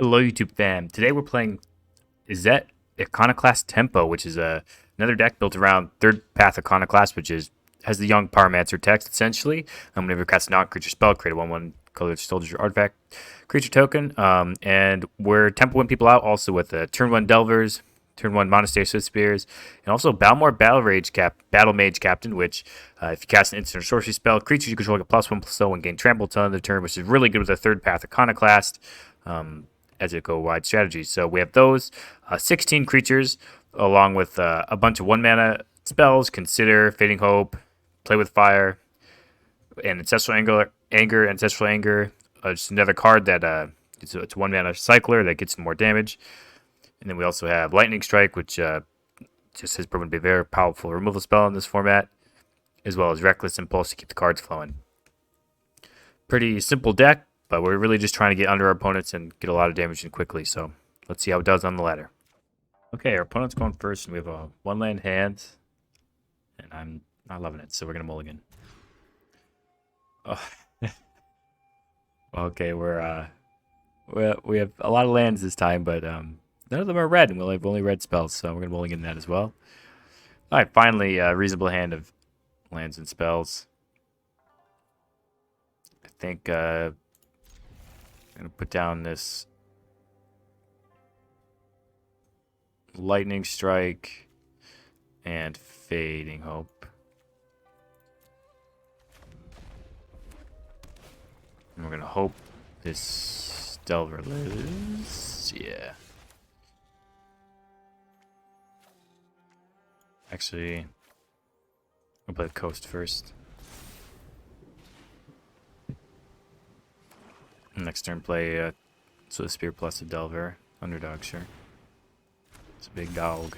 Hello, YouTube fam. Today we're playing Izzet Iconoclast Tempo, which is another deck built around third path Iconoclast, which has the Young Pyromancer text essentially. Whenever you cast a non-creature spell, create a 1/1 colored soldier artifact creature token. And we're tempoing people out also with turn 1 Delvers, turn 1 Monastery Swift Spears, and also Balmor Battle Mage Captain, which if you cast an instant or sorcery spell, creatures you control get +1/+0 and gain trample till end of the turn, which is really good with a third path Iconoclast. As it go wide strategies. So we have those 16 creatures along with a bunch of 1-mana spells, Consider, Fading Hope, Play with Fire, and Ancestral Anger. Just another card that it's a 1-mana cycler that gets more damage. And then we also have Lightning Strike, which just has proven to be a very powerful removal spell in this format, as well as Reckless Impulse to keep the cards flowing. Pretty simple deck, but we're really just trying to get under our opponents and get a lot of damage in quickly. So let's see how it does on the ladder. Okay, our opponent's going first, and we have a 1-land hand, and I'm not loving it, so we're gonna mulligan. Oh. Okay, we have a lot of lands this time, but none of them are red, and we'll have only red spells, so we're gonna mulligan that as well. All right, finally, a reasonable hand of lands and spells. I think I'm going to put down this Lightning Strike and Fading Hope. And we're going to hope this Delver lives. Yeah. Actually, I'll play the Coast first. Next turn, play Swift Spear plus a Delver. Underdog, sure. It's a big dog.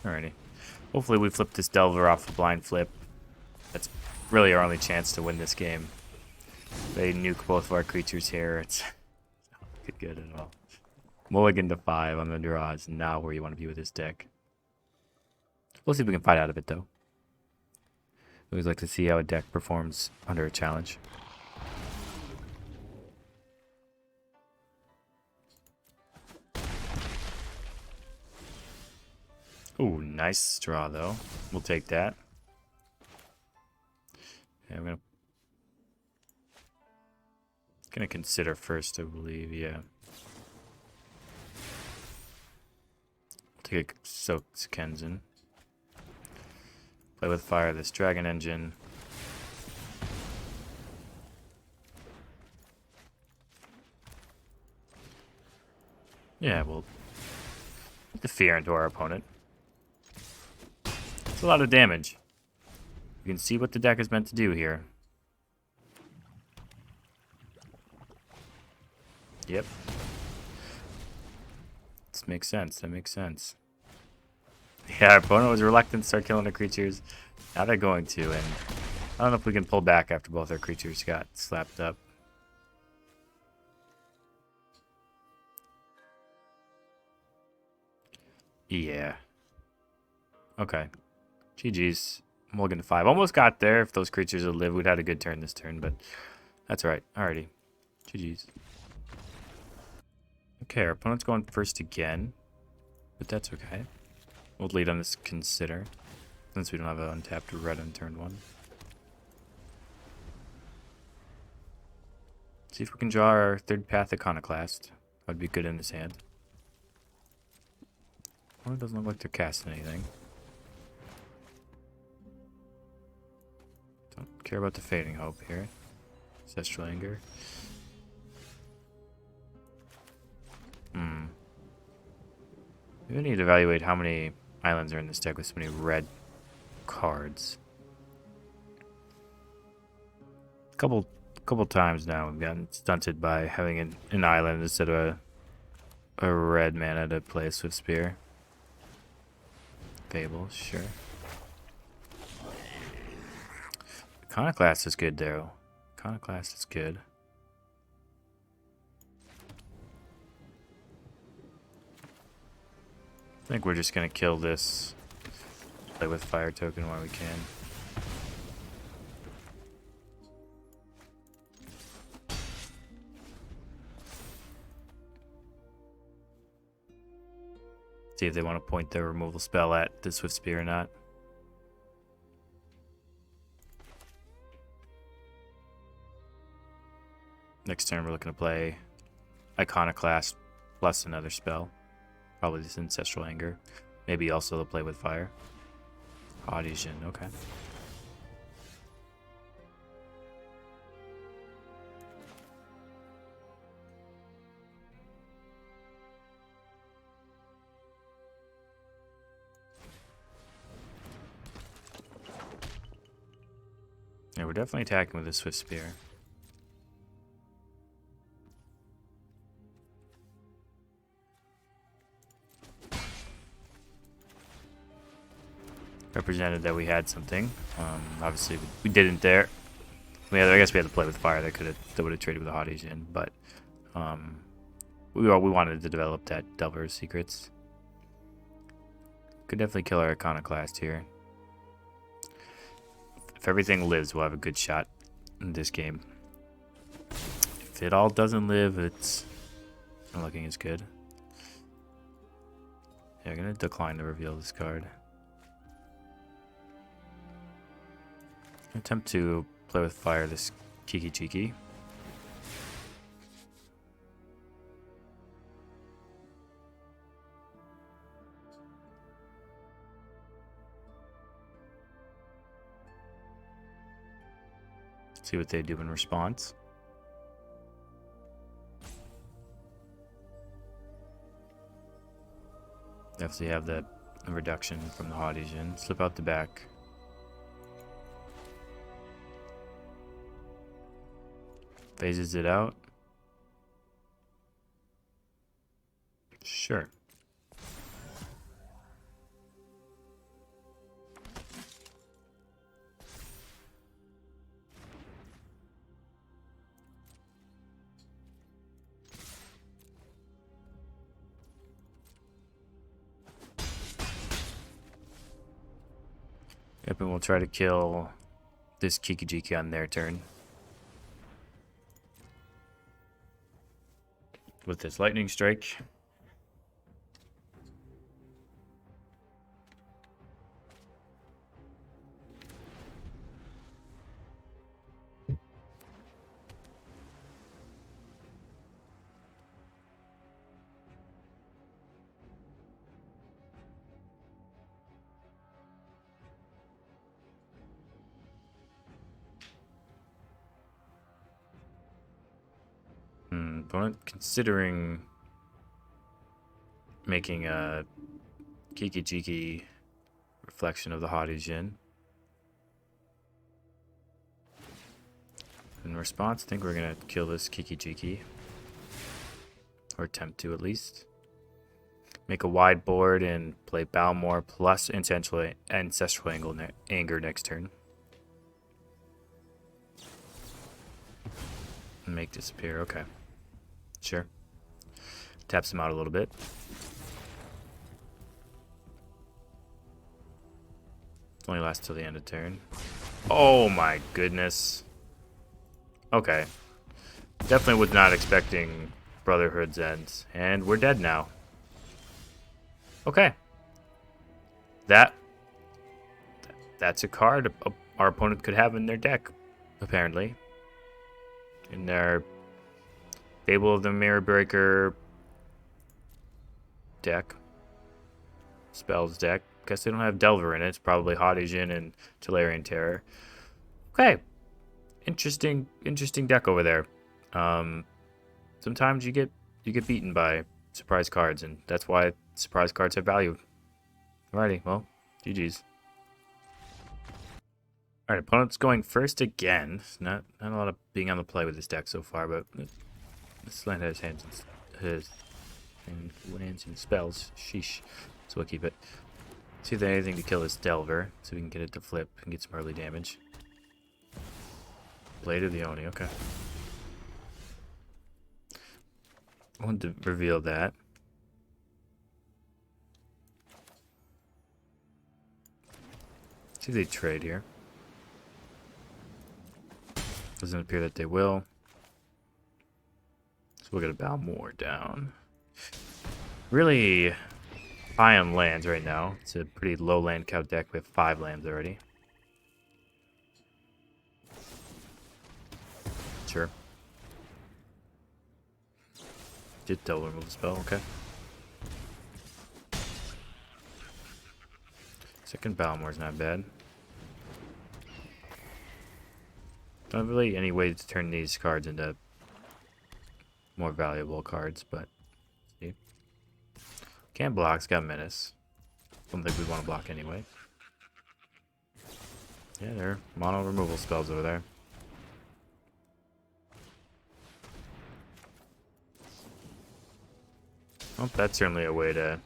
Alrighty. Hopefully we flip this Delver off a blind flip. That's really our only chance to win this game. They nuke both of our creatures here. It's not good at all. Mulligan to 5 on the draw is not where you want to be with this deck. We'll see if we can fight out of it, though. I always like to see how a deck performs under a challenge. Ooh, nice draw, though. We'll take that. Yeah, I'm gonna consider first, I believe. Yeah. We'll take a Soaked Kenzen. Play with Fire, this Dragon Engine. Yeah, we'll put the fear into our opponent. It's a lot of damage. You can see what the deck is meant to do here. Yep. This makes sense. That makes sense. Yeah, our opponent was reluctant to start killing the creatures. Now they're going to, and I don't know if we can pull back after both our creatures got slapped up. Yeah. Okay. GG's. Mulligan to 5. Almost got there. If those creatures had lived, we'd had a good turn this turn, but that's alright. Alrighty. GG's. Okay, our opponent's going first again, but that's okay. We'll lead on this Consider, since we don't have an untapped red on turn 1. See if we can draw our third path Iconoclast. That would be good in this hand. Well, it doesn't look like they're casting anything. Don't care about the Fading Hope here. Ancestral Anger. We need to evaluate how many islands are in this deck with so many red cards. Couple times now we've gotten stunted by having an island instead of a red mana to play a Swift Spear. Fable, sure. Iconoclast is good though. Iconoclast is good. I think we're just gonna kill this. Play with Fire token while we can. See if they want to point their removal spell at the Swift Spear or not. Next turn we're looking to play Iconoclast plus another spell. Probably this Ancestral Anger. Maybe also the Play with Fire. Audition, okay. Yeah, we're definitely attacking with a Swift Spear. Represented that we had something. Obviously, we didn't there. I guess we had to play with fire. That would have traded with the Hotties in, but we wanted to develop that Delver's Secrets. Could definitely kill our Iconoclast here. If everything lives, we'll have a good shot in this game. If it all doesn't live, it's not looking as good. Yeah, I'm gonna decline to reveal this card. Attempt to play with fire this Kiki Chiki. See what they do in response. Definitely have that reduction from the Hotties in. Slip out the back. Phases it out. Sure. Yep, and we'll try to kill this Kikijiki on their turn. With this Lightning Strike. Opponent considering making a Kiki-Jiki reflection of the Hottie Jin. In response, I think we're going to kill this Kiki-Jiki. Or attempt to, at least. Make a wide board and play Balmor plus Ancestral Anger next turn. And make disappear, okay. Sure. Taps him out a little bit. Only lasts till the end of turn. Oh my goodness. Okay. Definitely was not expecting Brotherhood's Ends. And we're dead now. Okay. That's a card our opponent could have in their deck, apparently. In their Fable of the Mirror Breaker deck. Spells deck. Guess they don't have Delver in it. It's probably Hottie Jin and Tolarian Terror. Okay. Interesting deck over there. Sometimes you get beaten by surprise cards, and that's why surprise cards have value. Alrighty, well, GG's. Alright, opponent's going first again. Not a lot of being on the play with this deck so far, but this land has lands and spells. Sheesh. So we'll keep it. See if there's anything to kill this Delver, so we can get it to flip and get some early damage. Blade of the Oni, okay. I wanted to reveal that. See if they trade here. Doesn't appear that they will. So we'll get a Balmor down. Really high on lands right now. It's a pretty low land count deck. We have 5 lands already. Sure. Did double remove the spell, okay. Second Balmore's not bad. Don't have really any way to turn these cards into more valuable cards, but see. Can't block, it's got Menace. Don't think we want to block anyway. Yeah, there are mono removal spells over there. Well, that's certainly a way to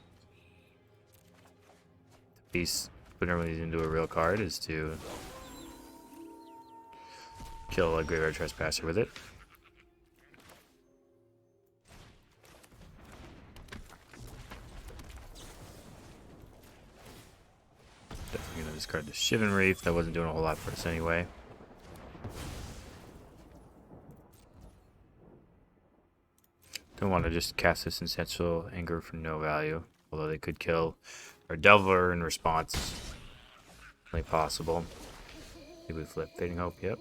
put everything into a real card, is to kill a Graveyard Trespasser with it. Definitely gonna discard the Shivan Reef. That wasn't doing a whole lot for us anyway. Don't want to just cast this Essential Anger for no value, although they could kill our Delver in response. Only possible. Maybe we flip Fading Hope, yep.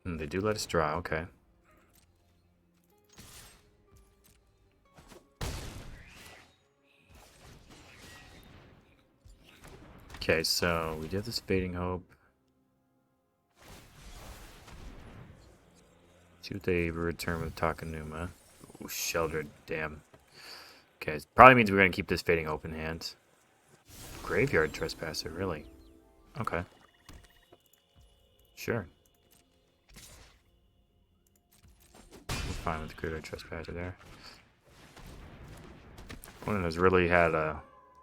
And they do let us draw, okay. Okay, so we do have this Fading Hope. See what they return with Takanuma. Ooh, Sheltered, damn. Okay, it probably means we're going to keep this Fading Hope in hand. Graveyard Trespasser, really? Okay. Sure. We're fine with the Graveyard Trespasser there. Opponent has really had a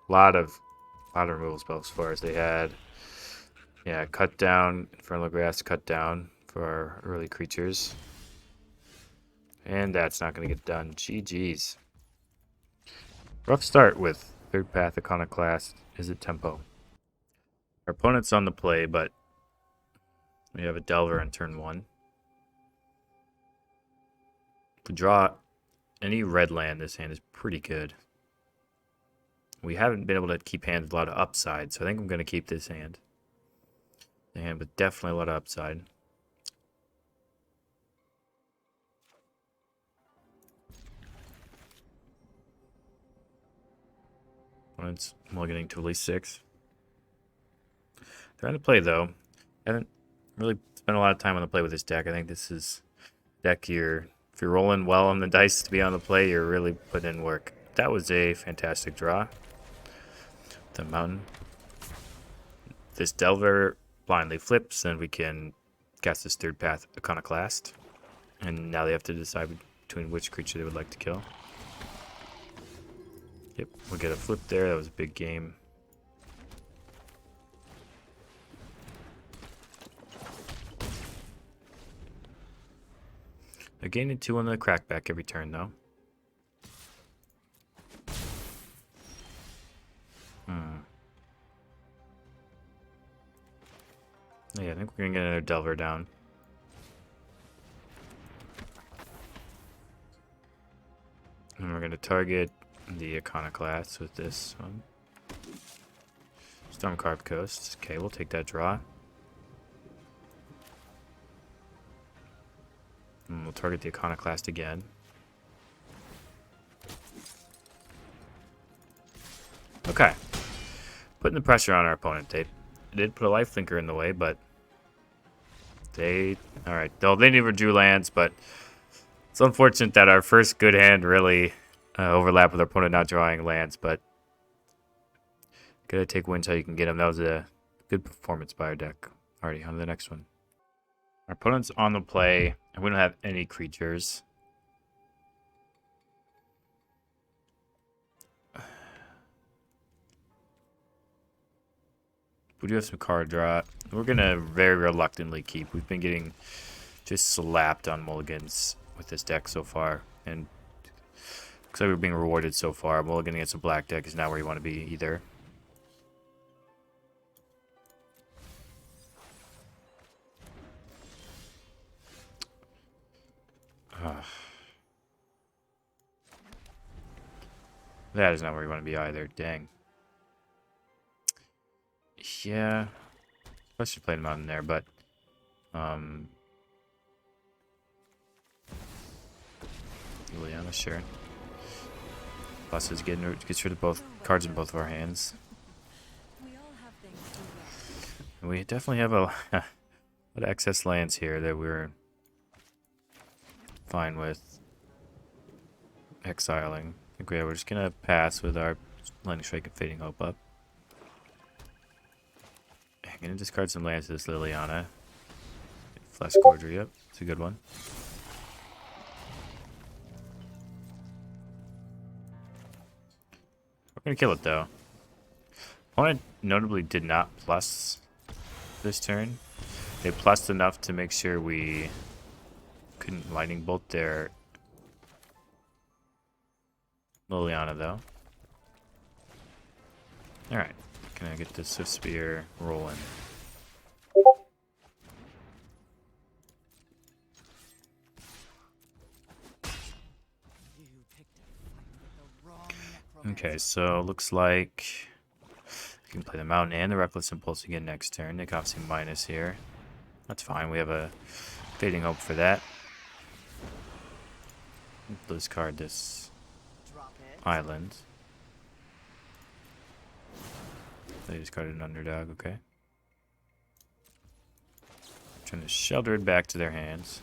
lot of removal spells for us. They had, yeah, Cut Down, Infernal Grass, Cut Down for our early creatures. And that's not going to get done. GG's. Rough start with Third Path Iconoclast. Is it tempo? Our opponent's on the play, but we have a Delver on turn 1. If we draw any red land, this hand is pretty good. We haven't been able to keep hands with a lot of upside, so I think I'm going to keep this hand. The hand with definitely a lot of upside. Opponent's mulliganing to at least 6. Trying to play, though. Haven't really spent a lot of time on the play with this deck. I think this is a deck if you're rolling well on the dice to be on the play, you're really putting in work. That was a fantastic draw. The mountain. This Delver blindly flips, and we can cast this Third Path Iconoclast. And now they have to decide between which creature they would like to kill. Yep, we'll get a flip there. That was a big game. They're gaining 2 on the crackback every turn, though. Yeah, I think we're going to get another Delver down. And we're going to target the Iconoclast with this one. Stormcarved Coast. Okay, we'll take that draw. And we'll target the Iconoclast again. Okay. Putting the pressure on our opponent. They did put a lifelinker in the way, but alright. They never drew lands, but it's unfortunate that our first good hand really overlapped with our opponent not drawing lands, but gotta take wins how you can get them. That was a good performance by our deck. Alrighty, on to the next one. Our opponent's on the play, and we don't have any creatures. We do have some card draw. We're going to very reluctantly keep. We've been getting just slapped on mulligans with this deck so far. And looks like we're being rewarded so far. Mulligan against a black deck is not where you want to be either. That is not where we want to be either. Dang. Yeah. I should play them out in there, but Liliana, sure. Plus is gets rid of both cards in both of our hands. And we definitely have a lot of excess lands here that we're fine with exiling. I think we're just gonna pass with our Lightning Strike and Fading Hope up. I'm gonna discard some lands to this Liliana. Flash Cordery up. It's a good one. We're gonna kill it though. Opponent notably did not plus this turn. They plussed enough to make sure we couldn't lightning bolt their Liliana though. Alright, can I get the Swift Spear rolling? Okay, so looks like you can play the Mountain and the Reckless Impulse again next turn. Nick off some minus here. That's fine. We have a Fading Hope for that. Discard this island. They discarded an Underdog, okay. Trying to shelter it back to their hands.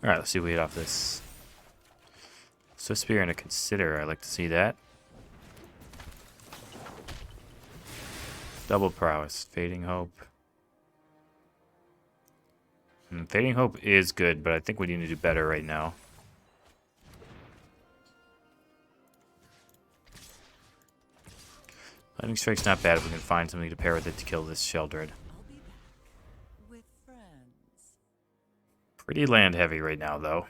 Alright, let's see what we get off this. Swift Spear and a Consider. I'd like to see that. Double Prowess. Fading Hope. Fading Hope is good, but I think we need to do better right now. Lightning Strike's not bad if we can find something to pair with it to kill this Sheldred. Pretty land heavy right now, though.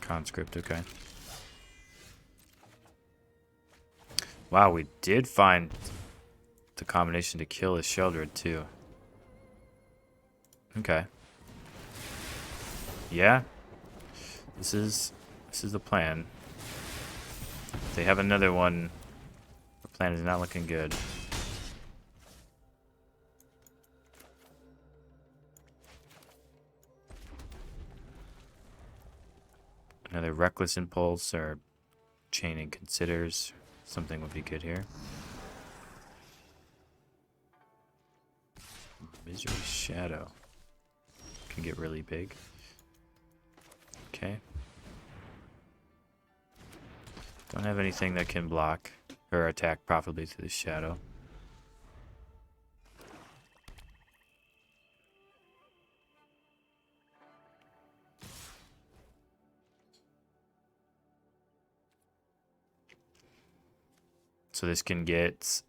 Conscript, okay. Wow, we did find the combination to kill this Sheldred, too. Okay. Yeah. This is the plan. If they have another one, the plan is not looking good. Another Reckless Impulse or Chaining Considers. Something would be good here. Misery Shadow. Can get really big. Okay. Don't have anything that can block or attack profitably through the shadow. So this can get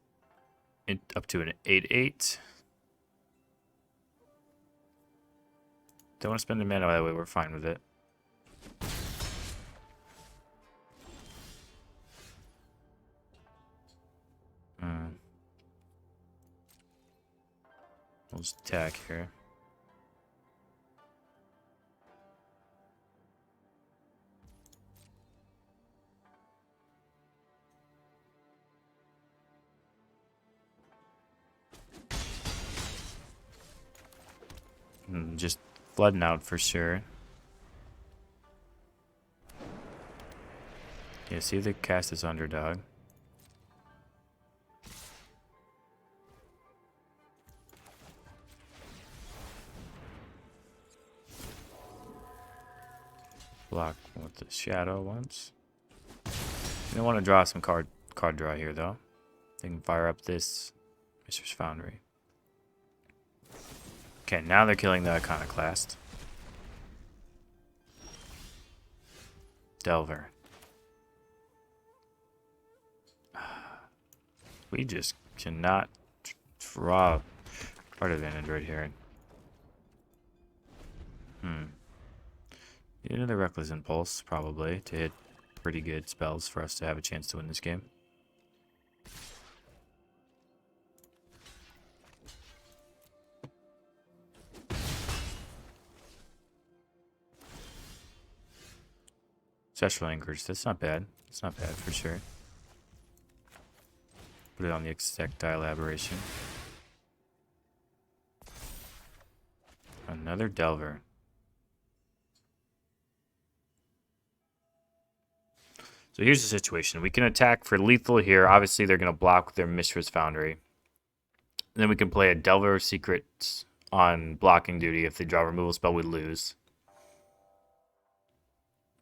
up to an 8/8. Don't want to spend a mana that way, we're fine with it. We'll just attack here. Just flooding out for sure. Yeah, see if they cast this Underdog. Block with the shadow once. You don't want to draw some card draw here though. They can fire up this Mistress Foundry. Okay, now they're killing the Iconoclast. Delver. We just cannot draw card advantage right here. Need another Reckless Impulse, probably, to hit pretty good spells for us to have a chance to win this game. Special anchors. That's not bad. It's not bad for sure. Put it on the exactile aberration. Another Delver. So here's the situation. We can attack for lethal here. Obviously, they're going to block with their Mishra's Foundry. And then we can play a Delver Secrets on blocking duty. If they draw a removal spell, we lose.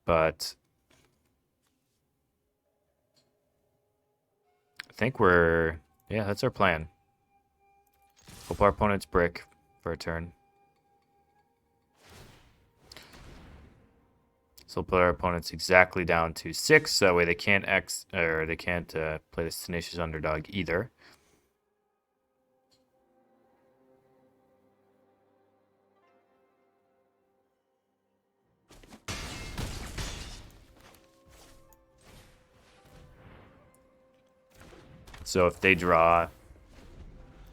But I think we're... yeah, that's our plan. Hope our opponents brick for a turn. So we'll put our opponents exactly down to 6. So that way they can't play this Tenacious Underdog either. So if they draw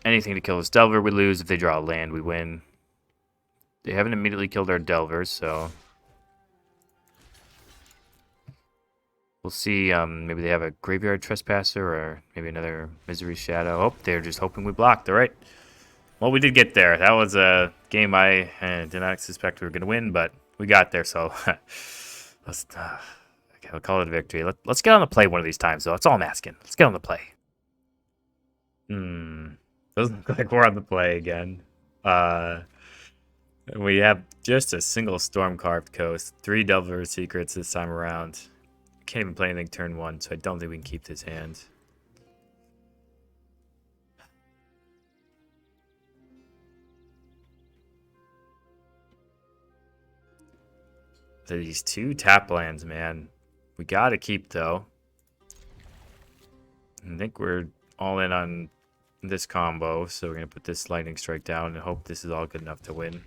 anything to kill this Delver, we lose. If they draw a land, we win. They haven't immediately killed our Delvers, so we'll see. Maybe they have a Graveyard Trespasser or maybe another Misery Shadow. Oh, they're just hoping we blocked. All right. Well, we did get there. That was a game I did not suspect we were going to win, but we got there. So let's okay, we'll call it a victory. Let's get on the play one of these times, though. That's all I'm asking. Let's get on the play. Doesn't look like we're on the play again. We have just a single Storm-Carved Coast. 3 Delver Secrets this time around. Can't even play anything turn 1, so I don't think we can keep this hand. These 2 tap lands, man. We gotta keep, though. I think we're all in on this combo, so we're gonna put this Lightning Strike down and hope this is all good enough to win.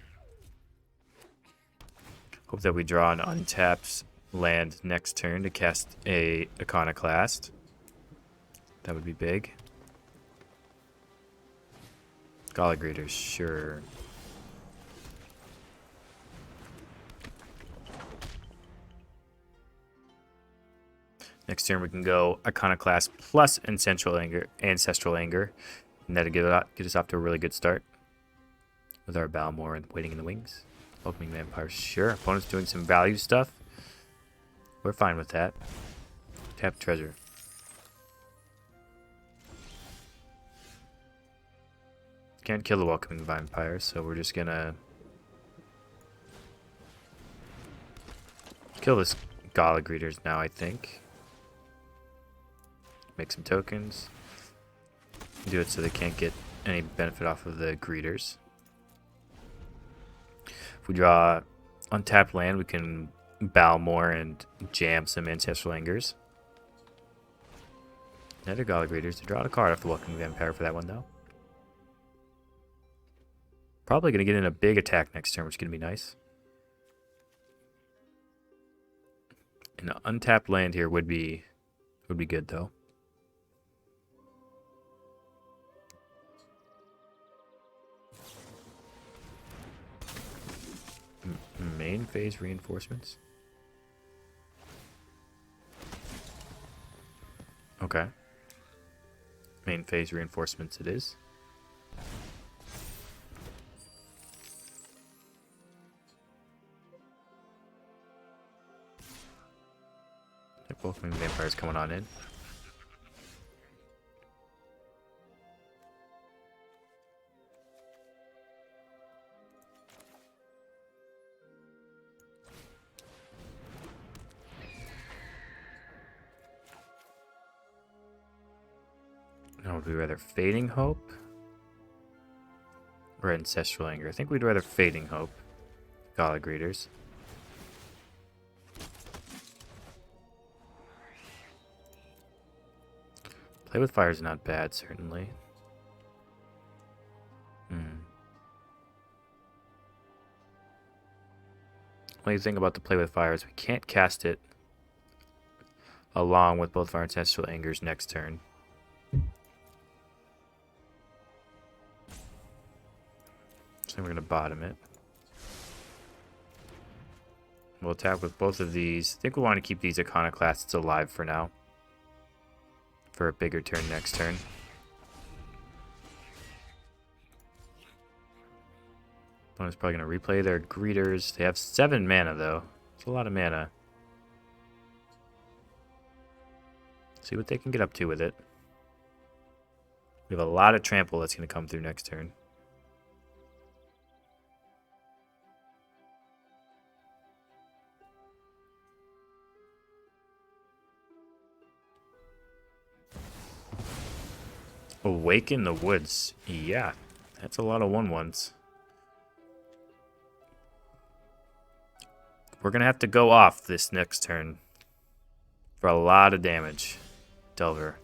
Hope that we draw an untapped land next turn to cast a Iconoclast. That would be big. Golly Greeters, sure. Next turn we can go Iconoclast plus Ancestral Anger, and that'll get us off to a really good start with our Balmor and Waiting in the Wings. Welcoming Vampires, sure. Opponent's doing some value stuff. We're fine with that. Tap Treasure. Can't kill the Welcoming Vampires, so we're just gonna kill this Gala Greeters now, I think. Make some tokens. Do it so they can't get any benefit off of the Greeters. If we draw untapped land, we can Balmor and jam some Ancestral Angers. Another Gala Greeters to draw a card off the Welcoming Vampire for that one, though. Probably going to get in a big attack next turn, which is going to be nice. An untapped land here would be good, though. Main phase reinforcements. Okay. Main phase reinforcements it is. Welcoming Vampires coming on in. Now, would we rather Fading Hope or Ancestral Anger? I think we'd rather Fading Hope. Gala Greeters. Play with Fire is not bad, certainly. Only thing about the Play with Fire is we can't cast it along with both of our Ancestral Angers next turn. So we're going to bottom it. We'll attack with both of these. I think we want to keep these iconoclasts alive for now. For a bigger turn next turn. Opponent's probably going to replay their greeters. They have 7 mana though. It's a lot of mana. See what they can get up to with it. We have a lot of trample that's going to come through next turn. Awaken the Woods. Yeah, that's a lot of 1/1s. We're going to have to go off this next turn for a lot of damage. Delver.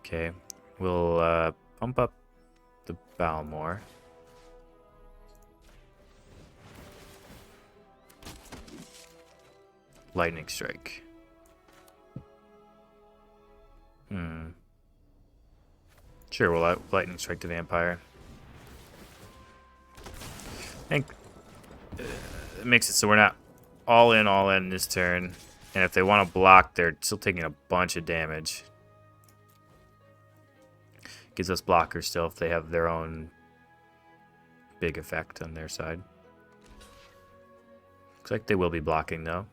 Okay, we'll pump up the Balmor. Lightning Strike. Sure, we'll Lightning Strike the Vampire. I think it makes it so we're not all in this turn. And if they want to block, they're still taking a bunch of damage. Gives us blockers still if they have their own big effect on their side. Looks like they will be blocking though.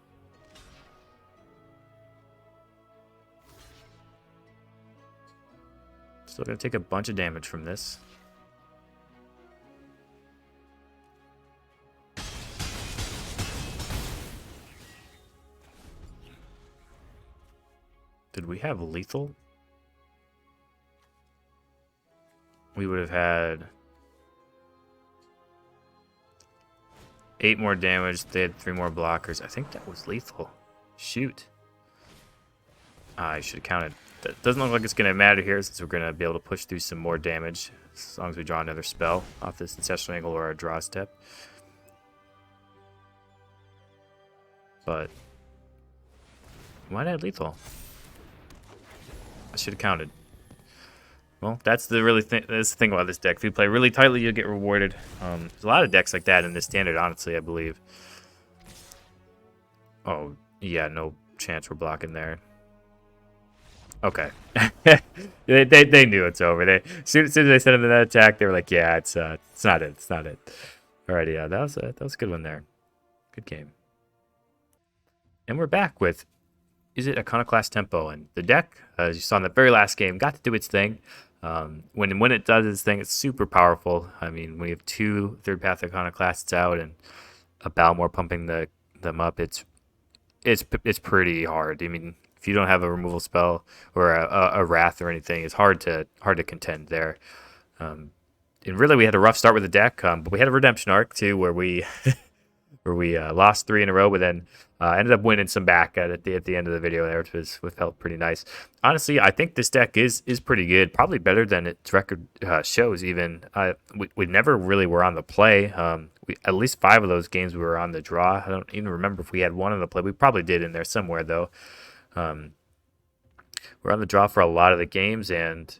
Still gonna take a bunch of damage from this. Did we have lethal? We would have had 8 more damage. They had 3 more blockers. I think that was lethal. Shoot. I should have counted. That doesn't look like it's going to matter here since we're going to be able to push through some more damage as long as we draw another spell off this Ancestral Angle or our draw step. But why did I have lethal? I should have counted. Well, that's the that's the thing about this deck. If you play really tightly, you'll get rewarded. There's a lot of decks like that in the standard, honestly, I believe. Oh, yeah, no chance we're blocking there. Okay. they knew it's over. As soon as they sent into that attack, they were like, yeah, it's not it. It's not it. Alrighty, yeah, that was a good one there. Good game. And we're back with Is It Iconoclast Tempo? And the deck, as you saw in the very last game, got to do its thing. When it does its thing, it's super powerful. I mean, when you have 2 third path Iconoclasts out and a Balmor pumping them up, it's pretty hard. I mean, if you don't have a removal spell or a Wrath or anything, it's hard to contend there. And really, we had a rough start with the deck, but we had a redemption arc too, where we lost 3 in a row, but then ended up winning some back at the end of the video there, which felt pretty nice. Honestly, I think this deck is pretty good, probably better than its record shows. Even we never really were on the play. At least 5 of those games we were on the draw. I don't even remember if we had 1 on the play. We probably did in there somewhere though. We're on the draw for a lot of the games, and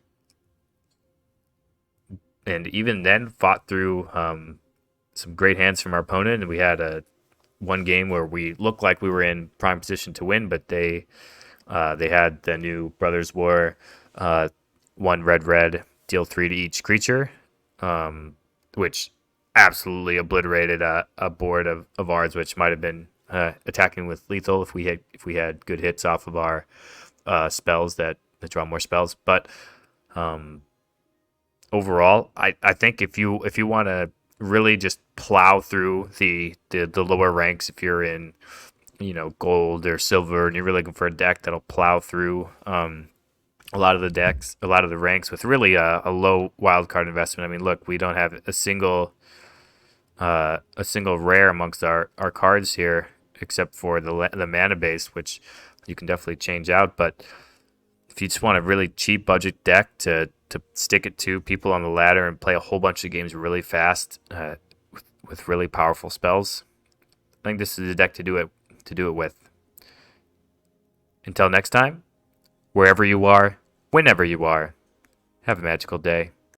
even then fought through some great hands from our opponent. And we had one game where we looked like we were in prime position to win, but they had the new Brothers War, 1 red, deal 3 to each creature, which absolutely obliterated a board of ours, which might have been attacking with lethal if we had good hits off of our spells that draw more spells. But overall, I think if you want to really just plow through the lower ranks, if you're in gold or silver and you're really looking for a deck that'll plow through a lot of the ranks with really a low wildcard investment. I mean, look, we don't have a single rare amongst our cards here except for the mana base, which you can definitely change out. But if you just want a really cheap budget deck to stick it to people on the ladder and play a whole bunch of games really fast with really powerful spells, I think this is the deck to do it with. Until next time, wherever you are, whenever you are, have a magical day.